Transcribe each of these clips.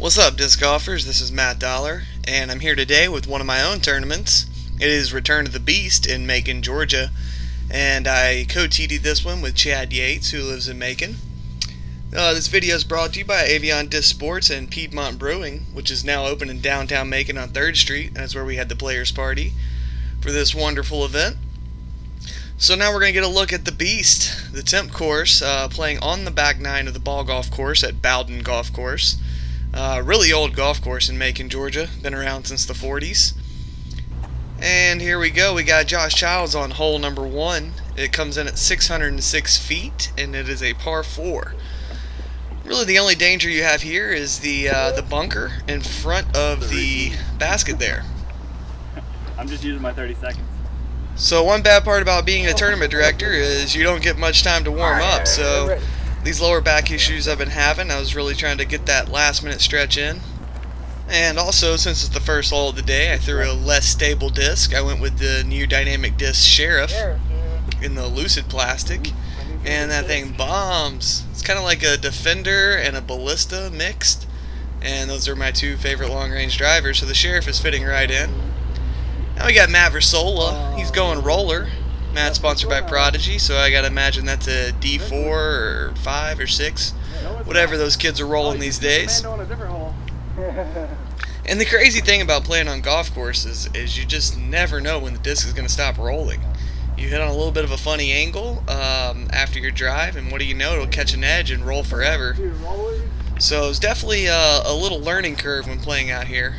What's up, disc golfers? This is Matt Dollar, and I'm here today with one of my own tournaments. It is Return to the Beast in Macon, Georgia, and I co-TD'd this one with Chad Yates, who lives in Macon. This video is brought to you by Avion Disc Sports and Piedmont Brewing, which is now open in downtown Macon on 3rd Street. That's where we had the players' party for this wonderful event. So now we're going to get a look at the Beast, the temp course, playing on the back nine of the ball golf course at Bowden Golf Course. Really old golf course in Macon, Georgia. Been around since the 40s. And here we go. We got Josh Childs on hole number 1. It comes in at 606 feet, and it is a par 4. Really, the only danger you have here is the bunker in front of the basket there. I'm just using my 30 seconds. So one bad part about being a tournament director is you don't get much time to warm up. So these lower back issues I've been having, I was really trying to get that last minute stretch in. And also, since it's the first hole of the day, I threw a less stable disc. I went with the new Dynamic Disc Sheriff in the Lucid plastic, and that thing bombs. It's kind of like a Defender and a Ballista mixed, and those are my two favorite long-range drivers, so the Sheriff is fitting right in. Now we got Matt Versola. He's going roller. Matt's sponsored by Prodigy, so I gotta imagine that's a D4 or 5 or 6, whatever those kids are rolling these days. And the crazy thing about playing on golf courses is you just never know when the disc is going to stop rolling. You hit on a little bit of a funny angle after your drive, and what do you know, it'll catch an edge and roll forever. So it's definitely a little learning curve when playing out here.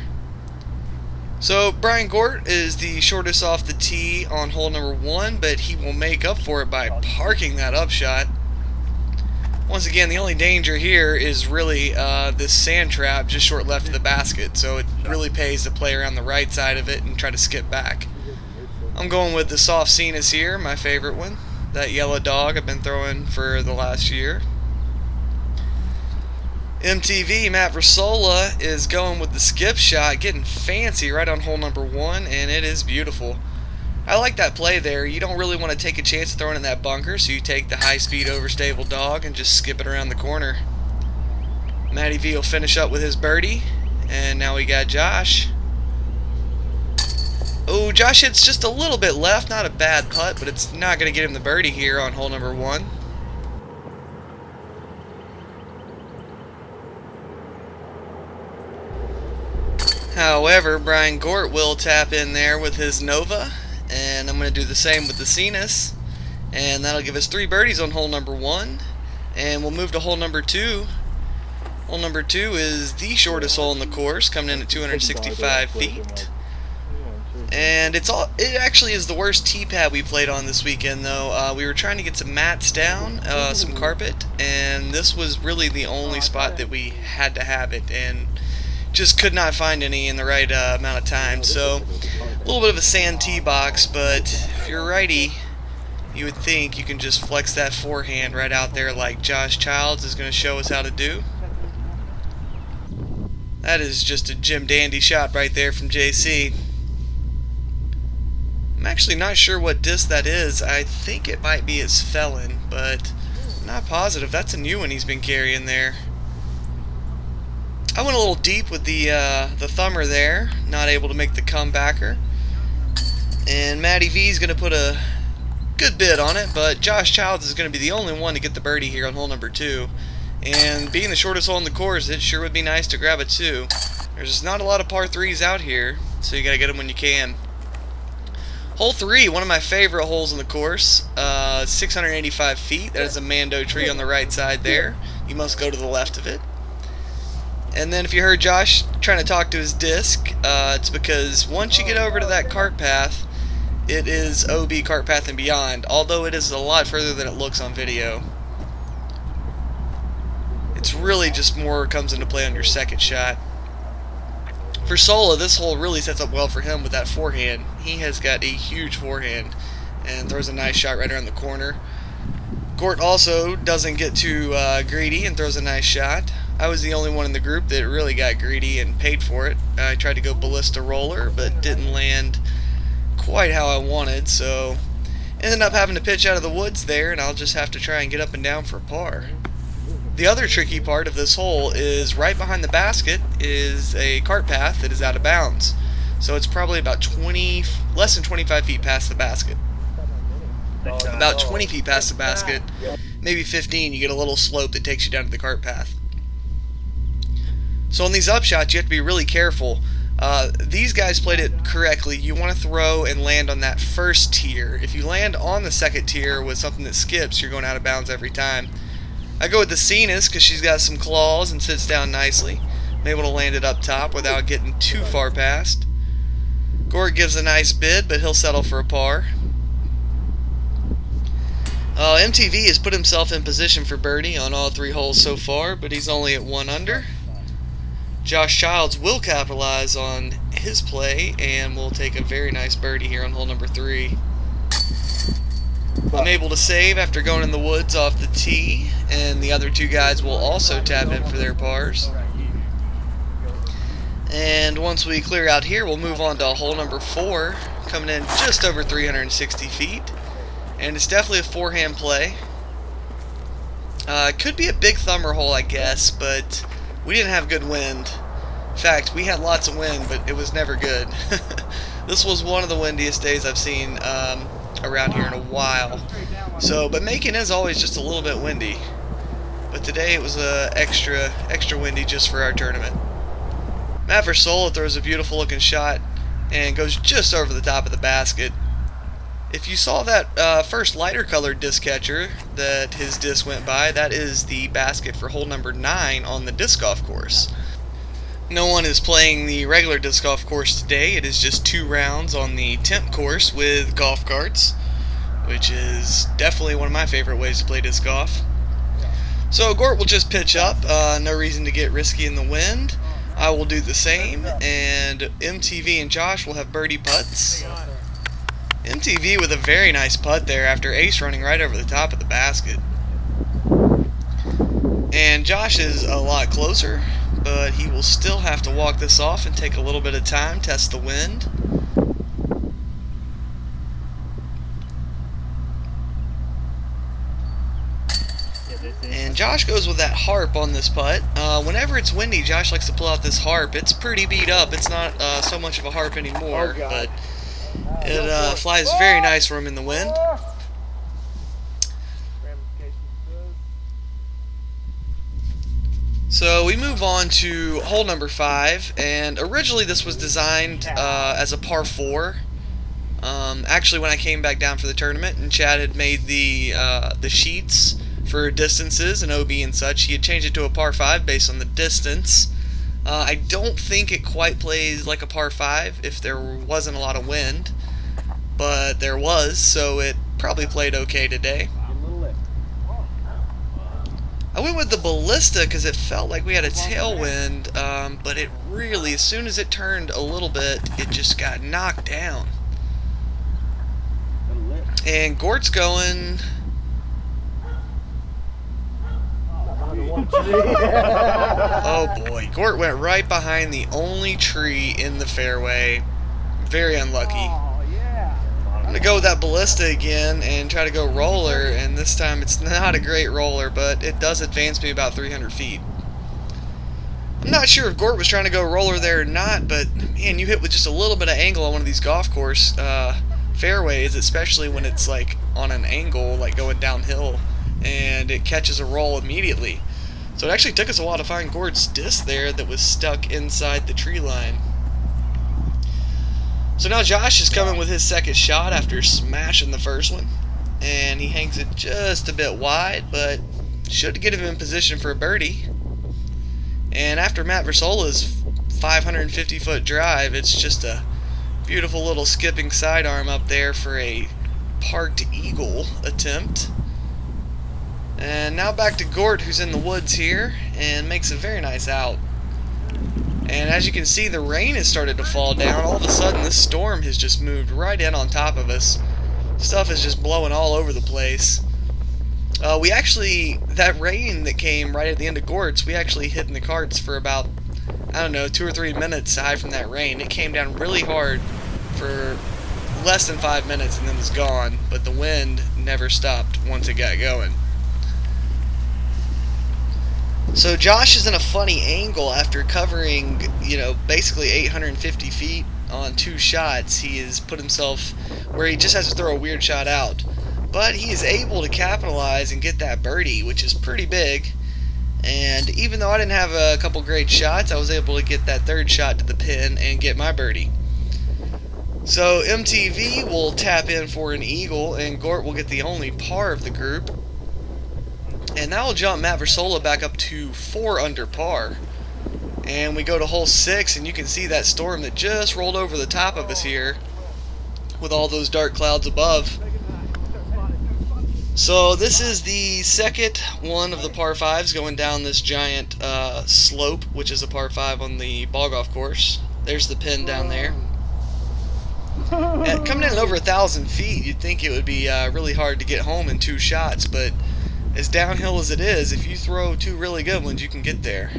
So Brian Gort is the shortest off the tee on hole number 1, but he will make up for it by parking that upshot. Once again, the only danger here is really this sand trap just short left of the basket, so it really pays to play around the right side of it and try to skip back. I'm going with the Soft Cenis here, my favorite one. That yellow dog I've been throwing for the last year. MTV, Matt Versola, is going with the skip shot, getting fancy right on hole number 1, and it is beautiful. I like that play there. You don't really want to take a chance of throwing in that bunker, so you take the high-speed, overstable dog and just skip it around the corner. Matty V will finish up with his birdie, and now we got Josh. Oh, Josh hits just a little bit left, not a bad putt, but it's not going to get him the birdie here on hole number 1. However, Brian Gort will tap in there with his Nova, and I'm going to do the same with the Cenis, and that'll give us 3 birdies on hole number 1, and we'll move to hole number 2. Hole number 2 is the shortest hole in the course, coming in at 265 feet, and it actually is the worst tee pad we played on this weekend, though. We were trying to get some mats down, some carpet, and this was really the only spot that we had to have it, and just could not find any in the right amount of time. So a little bit of a sand tee box, but if you're righty, you would think you can just flex that forehand right out there like Josh Childs is going to show us how to do. That is just a Jim Dandy shot right there from JC. I'm actually not sure what disc that is. I think it might be his Felon, but I'm not positive. That's a new one he's been carrying there. I went a little deep with the thumber there, not able to make the comebacker. And Matty V is going to put a good bid on it, but Josh Childs is going to be the only one to get the birdie here on hole number 2. And being the shortest hole in the course, it sure would be nice to grab a 2. There's not a lot of par 3s out here, so you got to get them when you can. Hole 3, one of my favorite holes in the course, 685 feet. That is a Mando tree on the right side there. You must go to the left of it. And then if you heard Josh trying to talk to his disc, it's because once you get over to that cart path, it is OB cart path and beyond, although it is a lot further than it looks on video. It's really just more comes into play on your second shot. For Sola, this hole really sets up well for him with that forehand. He has got a huge forehand and throws a nice shot right around the corner. Gort also doesn't get too greedy and throws a nice shot. I was the only one in the group that really got greedy and paid for it. I tried to go Ballista roller, but didn't land quite how I wanted, so ended up having to pitch out of the woods there, and I'll just have to try and get up and down for par. The other tricky part of this hole is right behind the basket is a cart path that is out of bounds. So it's probably about less than 25 feet past the basket. About 20 feet past the basket, maybe 15, you get a little slope that takes you down to the cart path. So on these upshots, you have to be really careful. These guys played it correctly. You want to throw and land on that first tier. If you land on the second tier with something that skips, you're going out of bounds every time. I go with the Cenas because she's got some claws and sits down nicely. I'm able to land it up top without getting too far past. Gort gives a nice bid, but he'll settle for a par. MTV has put himself in position for birdie on all 3 holes so far, but he's only at 1 under. Josh Childs will capitalize on his play and will take a very nice birdie here on hole number 3. I'm able to save after going in the woods off the tee, and the other 2 guys will also tap in for their pars. And once we clear out here, we'll move on to hole number 4, coming in just over 360 feet. And it's definitely a 4-hand play. It could be a big thumber hole, I guess, but we didn't have good wind. In fact, we had lots of wind, but it was never good. This was one of the windiest days I've seen around here in a while. But Macon is always just a little bit windy. But today it was extra windy just for our tournament. Matt Versola throws a beautiful looking shot and goes just over the top of the basket. If you saw that first lighter colored disc catcher that his disc went by, that is the basket for hole number 9 on the disc golf course. No one is playing the regular disc golf course today. It is just 2 rounds on the temp course with golf carts, which is definitely one of my favorite ways to play disc golf. So Gort will just pitch up, no reason to get risky in the wind. I will do the same, and MTV and Josh will have birdie putts. MTV with a very nice putt there after ace running right over the top of the basket. And Josh is a lot closer, but he will still have to walk this off and take a little bit of time, test the wind. And Josh goes with that harp on this putt. Whenever it's windy, Josh likes to pull out this harp. It's pretty beat up. It's not so much of a harp anymore, but it flies very nice for him in the wind. So we move on to hole number 5, and originally this was designed as a par 4. Actually, when I came back down for the tournament and Chad had made the sheets for distances and OB and such, he had changed it to a par 5 based on the distance. I don't think it quite plays like a par 5 if there wasn't a lot of wind, but there was, so it probably played okay today. I went with the Ballista because it felt like we had a tailwind, but it really, as soon as it turned a little bit, it just got knocked down. And Gort's going... Oh boy, Gort went right behind the only tree in the fairway. Very unlucky. I'm going to go with that Ballista again and try to go roller, and this time it's not a great roller, but it does advance me about 300 feet. I'm not sure if Gort was trying to go roller there or not, but man, you hit with just a little bit of angle on one of these golf course fairways, especially when it's like on an angle, like going downhill, and it catches a roll immediately. So it actually took us a while to find Gort's disc there that was stuck inside the tree line. So now Josh is coming with his second shot after smashing the first one, and he hangs it just a bit wide, but should get him in position for a birdie. And after Matt Versola's 550-foot drive, it's just a beautiful little skipping sidearm up there for a parked eagle attempt. And now back to Gort, who's in the woods here, and makes a very nice out. And as you can see, the rain has started to fall down. All of a sudden, this storm has just moved right in on top of us. Stuff is just blowing all over the place. That rain that came right at the end of Gort's, we actually hit in the carts for about, I don't know, 2 or 3 minutes aside from that rain. It came down really hard for less than 5 minutes and then was gone, but the wind never stopped once it got going. So Josh is in a funny angle after covering, basically 850 feet on 2 shots. He has put himself where he just has to throw a weird shot out. But he is able to capitalize and get that birdie, which is pretty big. And even though I didn't have a couple great shots, I was able to get that 3rd shot to the pin and get my birdie. So MTV will tap in for an eagle, and Gort will get the only par of the group. And that will jump Matt Versola back up to 4 under par. And we go to hole 6, and you can see that storm that just rolled over the top of us here with all those dark clouds above. So this is the second one of the par 5s going down this giant slope, which is a par 5 on the ball golf course. There's the pin down there. And coming in at over 1,000 feet, you'd think it would be really hard to get home in 2 shots, but as downhill as it is, if you throw 2 really good ones, you can get there.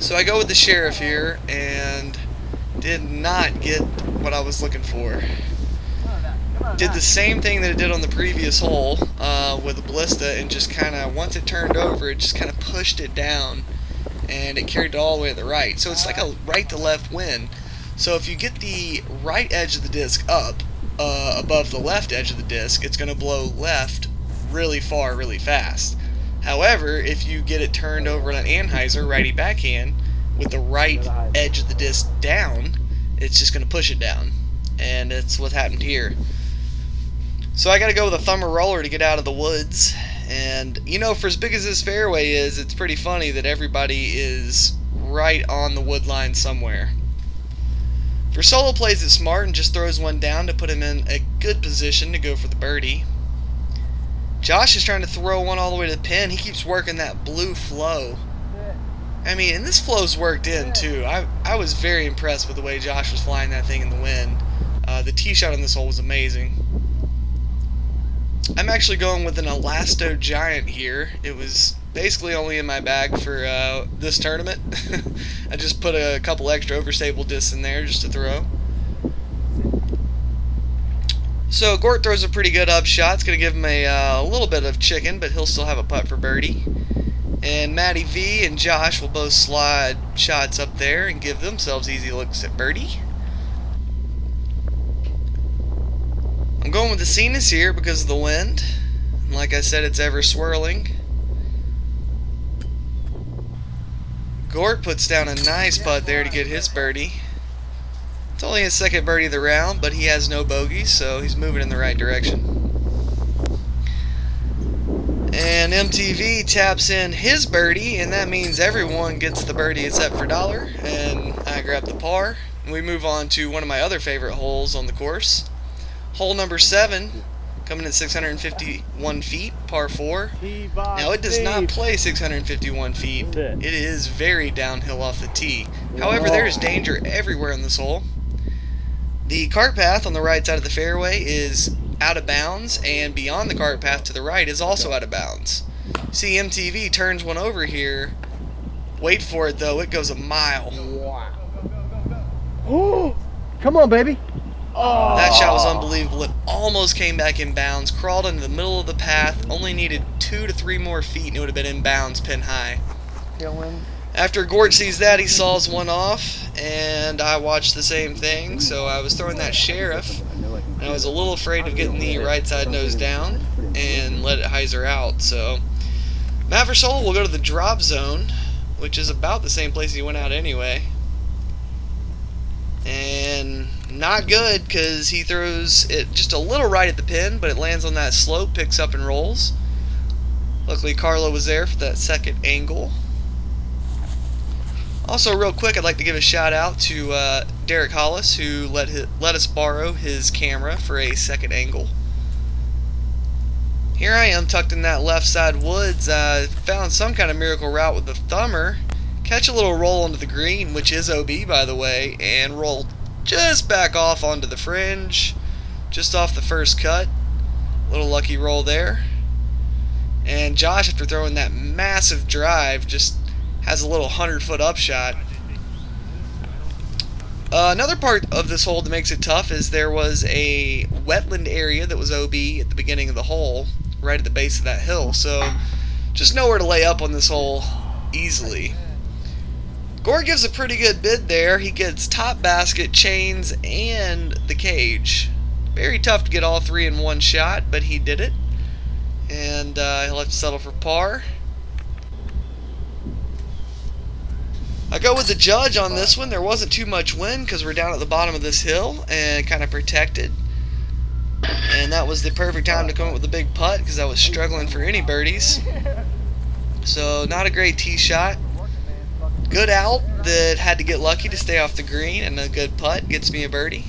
So I go with the Sheriff here, and did not get what I was looking for. Did the same thing that it did on the previous hole with the Ballista, and just kind of, once it turned over, it just kind of pushed it down, and it carried it all the way to the right. So it's like a right to left wind. So if you get the right edge of the disc up above the left edge of the disc, it's going to blow left really far, really fast. However, if you get it turned over on an Anheuser righty backhand with the right edge of the disc down, it's just going to push it down. And that's what happened here. So I got to go with a thumber roller to get out of the woods. And, for as big as this fairway is, it's pretty funny that everybody is right on the wood line somewhere. Versola plays it smart and just throws one down to put him in a good position to go for the birdie. Josh is trying to throw one all the way to the pin. He keeps working that blue flow. I mean, and this flow's worked in too. I was very impressed with the way Josh was flying that thing in the wind. The tee shot on this hole was amazing. I'm actually going with an Elasto Giant here. It was basically only in my bag for this tournament. I just put a couple extra overstable discs in there just to throw. So Gort throws a pretty good up shot. It's going to give him a little bit of chicken, but he'll still have a putt for birdie. And Matty V and Josh will both slide shots up there and give themselves easy looks at birdie. I'm going with the Cenas here because of the wind. And like I said, it's ever swirling. Gort puts down a nice putt there to get his birdie. It's only his 2nd birdie of the round, but he has no bogeys, so he's moving in the right direction. And MTV taps in his birdie, and that means everyone gets the birdie except for Dollar, and I grab the par. And we move on to one of my other favorite holes on the course. Hole number 7, coming at 651 feet, par 4. Now it does not play 651 feet. It is very downhill off the tee. However, there is danger everywhere in this hole. The cart path on the right side of the fairway is out of bounds, and beyond the cart path to the right is also out of bounds. See, MTV turns one over here. Wait for it though, it goes a mile. Wow. Oh, come on, baby. Oh. That shot was unbelievable. It almost came back in bounds, crawled into the middle of the path, only needed 2 to 3 more feet and it would have been in bounds, pin high. Tailwind. After Gort sees that, he saws one off, and I watched the same thing, so I was throwing that Sheriff, and I was a little afraid of getting the right side nose down and let it hyzer out. So Matt Versola will go to the drop zone, which is about the same place he went out anyway. And not good, because he throws it just a little right at the pin, but it lands on that slope, picks up and rolls. Luckily Carlo was there for that 2nd angle. Also, real quick, I'd like to give a shout out to Derek Hollis, who let us borrow his camera for a 2nd angle. Here I am tucked in that left side woods. I found some kind of miracle route with the thumber. Catch a little roll onto the green, which is OB by the way, and roll just back off onto the fringe, just off the first cut. Little lucky roll there. And Josh, after throwing that massive drive, just has a little 100-foot upshot. Another part of this hole that makes it tough is there was a wetland area that was OB at the beginning of the hole, right at the base of that hill. So just nowhere to lay up on this hole easily. Gort gives a pretty good bid there. He gets top basket, chains, and the cage. Very tough to get all three in one shot, but he did it. And he'll have to settle for par. I go with the judge on this one. There wasn't too much wind because we're down at the bottom of this hill and kind of protected. And that was the perfect time to come up with a big putt because I was struggling for any birdies. So not a great tee shot. Good out that had to get lucky to stay off the green, and a good putt gets me a birdie.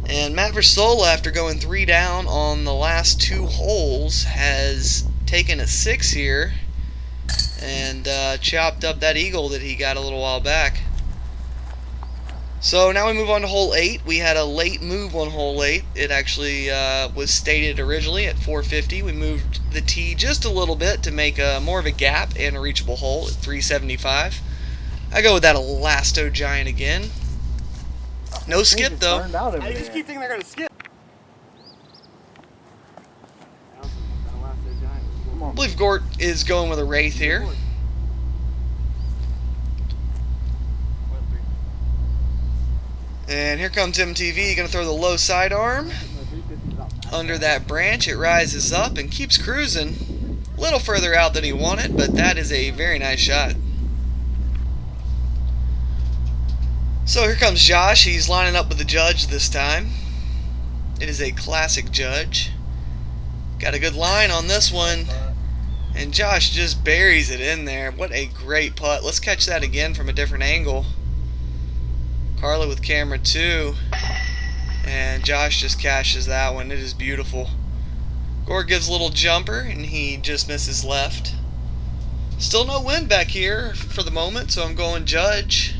And Matt Versola, after going 3 down on the last 2 holes, has taken a 6 here and chopped up that eagle that he got a little while back. So now we move on to hole 8. We had a late move on hole 8. It actually was stated originally at 450. We moved the tee just a little bit to make more of a gap and a reachable hole at 375. I go with that Elasto Giant again. No skip though. I just keep thinking they're gonna skip. I believe Gort is going with a Wraith here. And here comes MTV, going to throw the low sidearm under that branch. It rises up and keeps cruising. A little further out than he wanted, but that is a very nice shot. So here comes Josh. He's lining up with the judge this time. It is a classic judge. Got a good line on this one. And Josh just buries it in there. What a great putt. Let's catch that again from a different angle. Carla with camera 2. And Josh just cashes that one. It is beautiful. Gort gives a little jumper and he just misses left. Still no wind back here for the moment, so I'm going judge.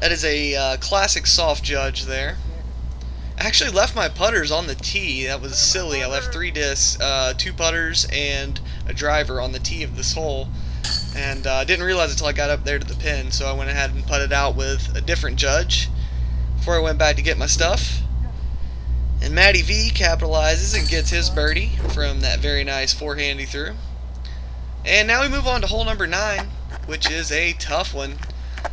That is a classic soft judge there. I actually left my putters on the tee. That was silly. I left 3 discs, 2 putters, and a driver on the tee of this hole. And didn't realize it until I got up there to the pin, so I went ahead and putted out with a different judge before I went back to get my stuff. And Matty V capitalizes and gets his birdie from that very nice forehand he threw. And now we move on to hole number 9, which is a tough one.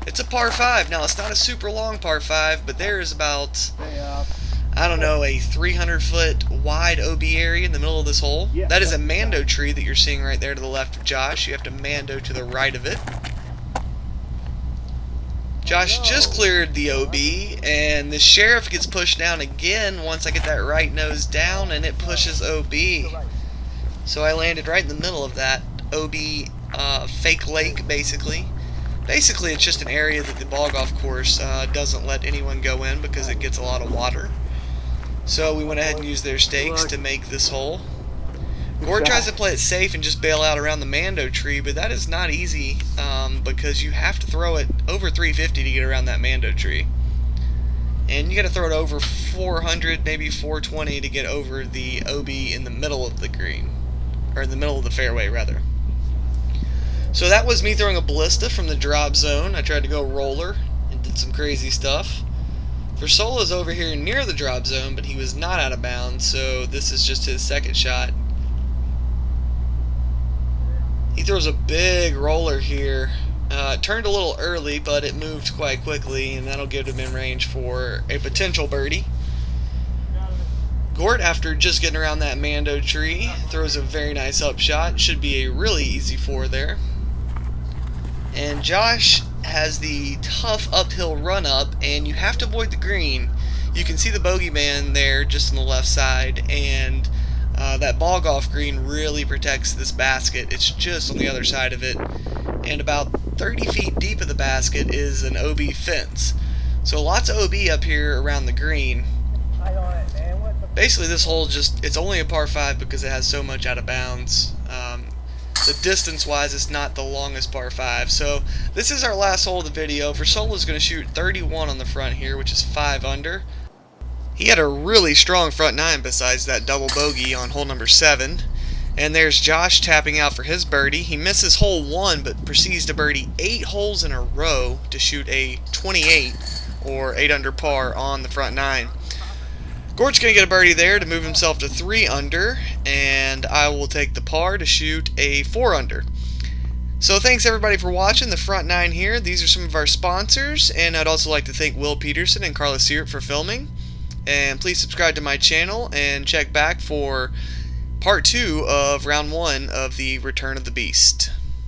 It's a par 5. Now, it's not a super long par 5, but there is about, I don't know, a 300-foot wide OB area in the middle of this hole. That is a Mando tree that you're seeing right there to the left of Josh. You have to Mando to the right of it. Josh just cleared the OB, and the Sheriff gets pushed down again once I get that right nose down, and it pushes OB. So I landed right in the middle of that OB fake lake, basically. Basically, it's just an area that the ball golf course doesn't let anyone go in because it gets a lot of water. So we went ahead and used their stakes to make this hole. Gort tries to play it safe and just bail out around the Mando tree, but that is not easy because you have to throw it over 350 to get around that Mando tree. And you got to throw it over 400, maybe 420 to get over the OB in the middle of the green. Or in the middle of the fairway, rather. So that was me throwing a ballista from the drop zone. I tried to go roller and did some crazy stuff. Versola's over here near the drop zone, but he was not out of bounds, so this is just his second shot. He throws a big roller here. It turned a little early, but it moved quite quickly, and that'll give him in range for a potential birdie. Gort, after just getting around that Mando tree, throws a very nice upshot. Should be a really easy 4 there. And Josh has the tough uphill run up, and you have to avoid the green. You can see the bogeyman there just on the left side, and that ball golf green really protects this basket. It's just on the other side of it, and about 30 feet deep of the basket is an OB fence. So lots of OB up here around the green. Basically this hole it's only a par 5 because it has so much out of bounds. The distance wise, it's not the longest par 5. So this is our last hole of the video. Versola's going to shoot 31 on the front here, which is 5 under. He had a really strong front 9 besides that double bogey on hole number 7. And there's Josh tapping out for his birdie. He misses hole 1 but proceeds to birdie 8 holes in a row to shoot a 28 or 8 under par on the front 9. Gort's going to get a birdie there to move himself to 3 under, and I will take the par to shoot a 4 under. So thanks everybody for watching the front 9 here. These are some of our sponsors, and I'd also like to thank Will Peterson and Carla Seart for filming. And please subscribe to my channel and check back for part 2 of round 1 of the Return of the Beast.